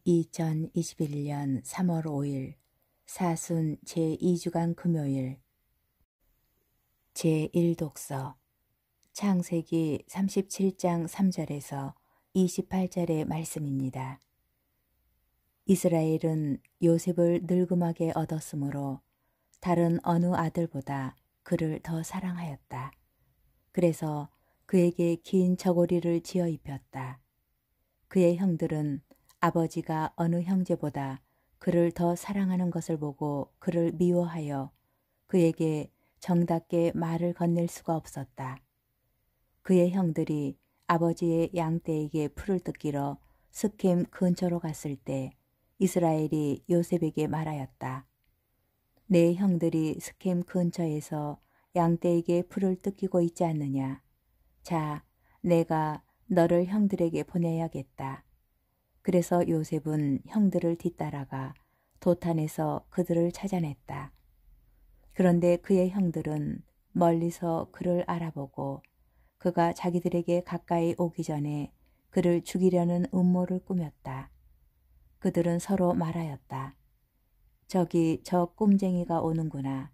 2021년 3월 5일 사순 제2주간 금요일 제1독서 창세기 37장 3절에서 28절의 말씀입니다. 이스라엘은 요셉을 늙음하게 얻었으므로 다른 어느 아들보다 그를 더 사랑하였다. 그래서 그에게 긴 저고리를 지어 입혔다. 그의 형들은 아버지가 어느 형제보다 그를 더 사랑하는 것을 보고 그를 미워하여 그에게 정답게 말을 건넬 수가 없었다. 그의 형들이 아버지의 양떼에게 풀을 뜯기러 스켐 근처로 갔을 때 이스라엘이 요셉에게 말하였다. 내 형들이 스켐 근처에서 양떼에게 풀을 뜯기고 있지 않느냐. 자, 내가 너를 형들에게 보내야겠다. 그래서 요셉은 형들을 뒤따라가 도탄에서 그들을 찾아냈다. 그런데 그의 형들은 멀리서 그를 알아보고 그가 자기들에게 가까이 오기 전에 그를 죽이려는 음모를 꾸몄다. 그들은 서로 말하였다. 저기 저 꼼쟁이가 오는구나.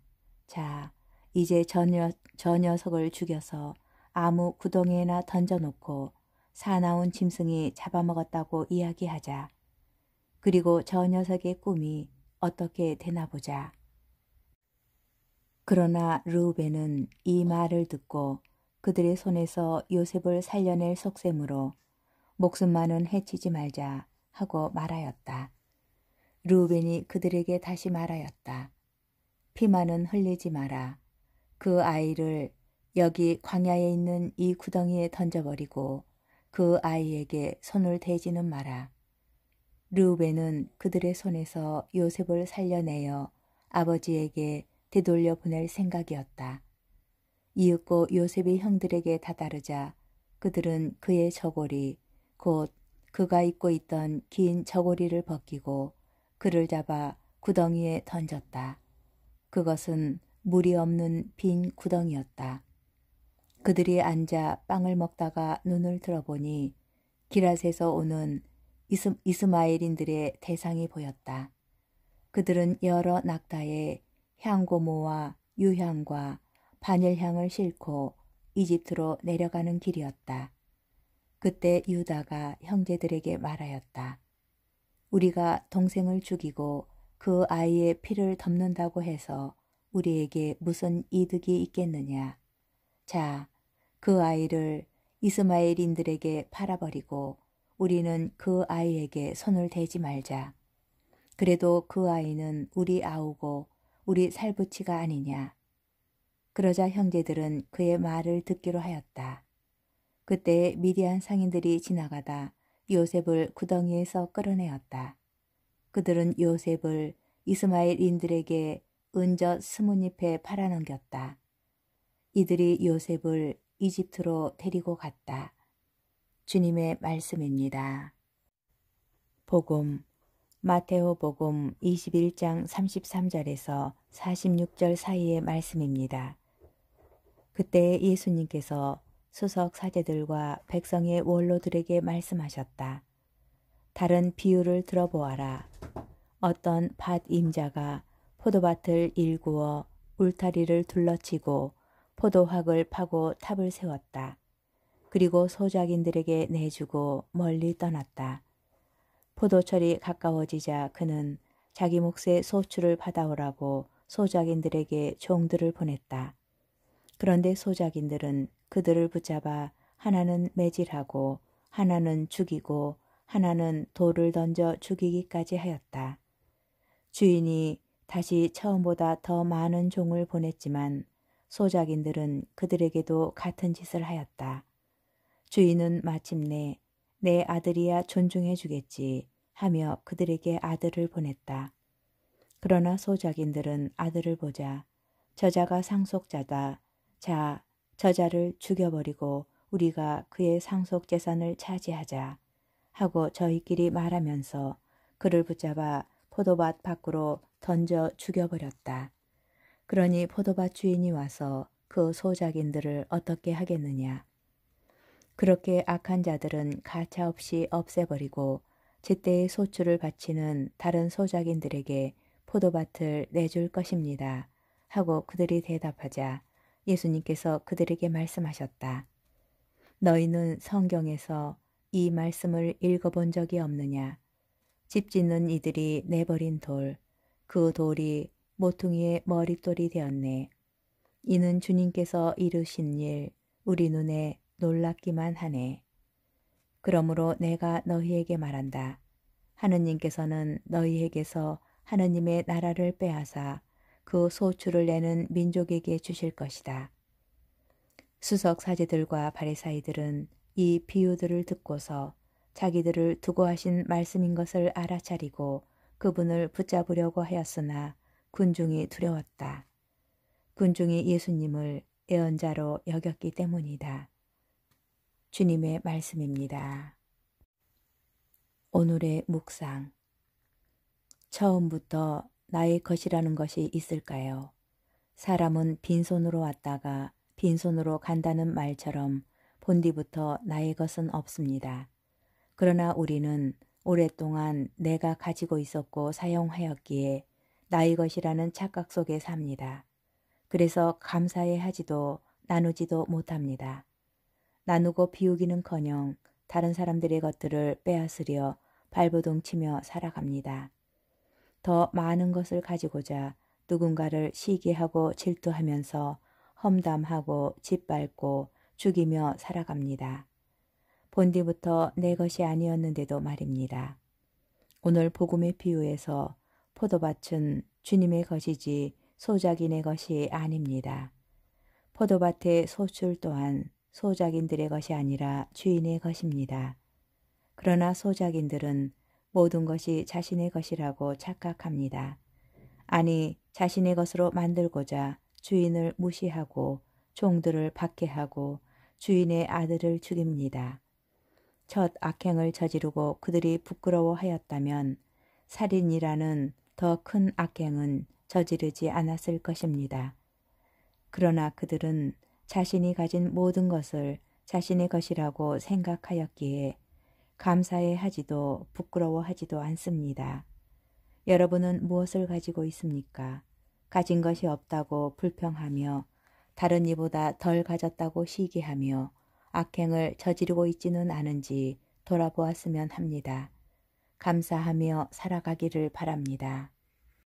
자, 이제 저 녀석을 죽여서 아무 구덩이에나 던져놓고 사나운 짐승이 잡아먹었다고 이야기하자. 그리고 저 녀석의 꿈이 어떻게 되나 보자. 그러나 르우벤은 이 말을 듣고 그들의 손에서 요셉을 살려낼 속셈으로 목숨만은 해치지 말자 하고 말하였다. 르우벤이 그들에게 다시 말하였다. 피만은 흘리지 마라. 그 아이를 여기 광야에 있는 이 구덩이에 던져버리고 그 아이에게 손을 대지는 마라. 르우벤은 그들의 손에서 요셉을 살려내어 아버지에게 되돌려 보낼 생각이었다. 이윽고 요셉이 형들에게 다다르자 그들은 그의 저고리, 곧 그가 입고 있던 긴 저고리를 벗기고 그를 잡아 구덩이에 던졌다. 그것은 물이 없는 빈 구덩이였다. 그들이 앉아 빵을 먹다가 눈을 들어보니 기랏에서 오는 이스마엘인들의 대상이 보였다. 그들은 여러 낙타에 향고모와 유향과 바늘향을 싣고 이집트로 내려가는 길이었다. 그때 유다가 형제들에게 말하였다. 우리가 동생을 죽이고 그 아이의 피를 덮는다고 해서 우리에게 무슨 이득이 있겠느냐. 자, 그 아이를 이스마엘인들에게 팔아버리고 우리는 그 아이에게 손을 대지 말자. 그래도 그 아이는 우리 아우고 우리 살부치가 아니냐. 그러자 형제들은 그의 말을 듣기로 하였다. 그때 미디안 상인들이 지나가다 요셉을 구덩이에서 끌어내었다. 그들은 요셉을 이스마엘인들에게 은젓 스뭇잎에 팔아넘겼다. 이들이 요셉을 이집트로 데리고 갔다. 주님의 말씀입니다. 복음 마테오 복음 21장 33절에서 46절 사이의 말씀입니다. 그때 예수님께서 수석 사제들과 백성의 원로들에게 말씀하셨다. 다른 비유를 들어보아라. 어떤 밭 임자가 포도밭을 일구어 울타리를 둘러치고 포도학을 파고 탑을 세웠다. 그리고 소작인들에게 내주고 멀리 떠났다. 포도철이 가까워지자 그는 자기 몫의 소출을 받아오라고 소작인들에게 종들을 보냈다. 그런데 소작인들은 그들을 붙잡아 하나는 매질하고 하나는 죽이고 하나는 돌을 던져 죽이기까지 하였다. 주인이 다시 처음보다 더 많은 종을 보냈지만 소작인들은 그들에게도 같은 짓을 하였다. 주인은 마침내 내 아들이야 존중해 주겠지 하며 그들에게 아들을 보냈다. 그러나 소작인들은 아들을 보자 저자가 상속자다. 자, 저자를 죽여버리고 우리가 그의 상속 재산을 차지하자 하고 저희끼리 말하면서 그를 붙잡아 포도밭 밖으로 던져 죽여버렸다. 그러니 포도밭 주인이 와서 그 소작인들을 어떻게 하겠느냐. 그렇게 악한 자들은 가차없이 없애버리고 제때의 소출을 바치는 다른 소작인들에게 포도밭을 내줄 것입니다. 하고 그들이 대답하자 예수님께서 그들에게 말씀하셨다. 너희는 성경에서 이 말씀을 읽어본 적이 없느냐? 집 짓는 이들이 내버린 돌, 그 돌이 모퉁이의 머릿돌이 되었네. 이는 주님께서 이루신 일, 우리 눈에 놀랍기만 하네. 그러므로 내가 너희에게 말한다. 하느님께서는 너희에게서 하느님의 나라를 빼앗아 그 소출을 내는 민족에게 주실 것이다. 수석 사제들과 바리사이들은 이 비유들을 듣고서 자기들을 두고 하신 말씀인 것을 알아차리고 그분을 붙잡으려고 하였으나 군중이 두려웠다. 군중이 예수님을 예언자로 여겼기 때문이다. 주님의 말씀입니다. 오늘의 묵상. 처음부터 나의 것이라는 것이 있을까요? 사람은 빈손으로 왔다가 빈손으로 간다는 말처럼 본디부터 나의 것은 없습니다. 그러나 우리는 오랫동안 내가 가지고 있었고 사용하였기에 나의 것이라는 착각 속에 삽니다. 그래서 감사해 하지도 나누지도 못합니다. 나누고 비우기는커녕 다른 사람들의 것들을 빼앗으려 발버둥치며 살아갑니다. 더 많은 것을 가지고자 누군가를 시기하고 질투하면서 험담하고 짓밟고 죽이며 살아갑니다. 본디부터 내 것이 아니었는데도 말입니다. 오늘 복음의 비유에서 포도밭은 주님의 것이지 소작인의 것이 아닙니다. 포도밭의 소출 또한 소작인들의 것이 아니라 주인의 것입니다. 그러나 소작인들은 모든 것이 자신의 것이라고 착각합니다. 아니, 자신의 것으로 만들고자 주인을 무시하고 종들을 박해하고 주인의 아들을 죽입니다. 첫 악행을 저지르고 그들이 부끄러워하였다면 살인이라는 더 큰 악행은 저지르지 않았을 것입니다. 그러나 그들은 자신이 가진 모든 것을 자신의 것이라고 생각하였기에 감사해 하지도 부끄러워하지도 않습니다. 여러분은 무엇을 가지고 있습니까? 가진 것이 없다고 불평하며 다른 이보다 덜 가졌다고 시기하며 악행을 저지르고 있지는 않은지 돌아보았으면 합니다. 감사하며 살아가기를 바랍니다.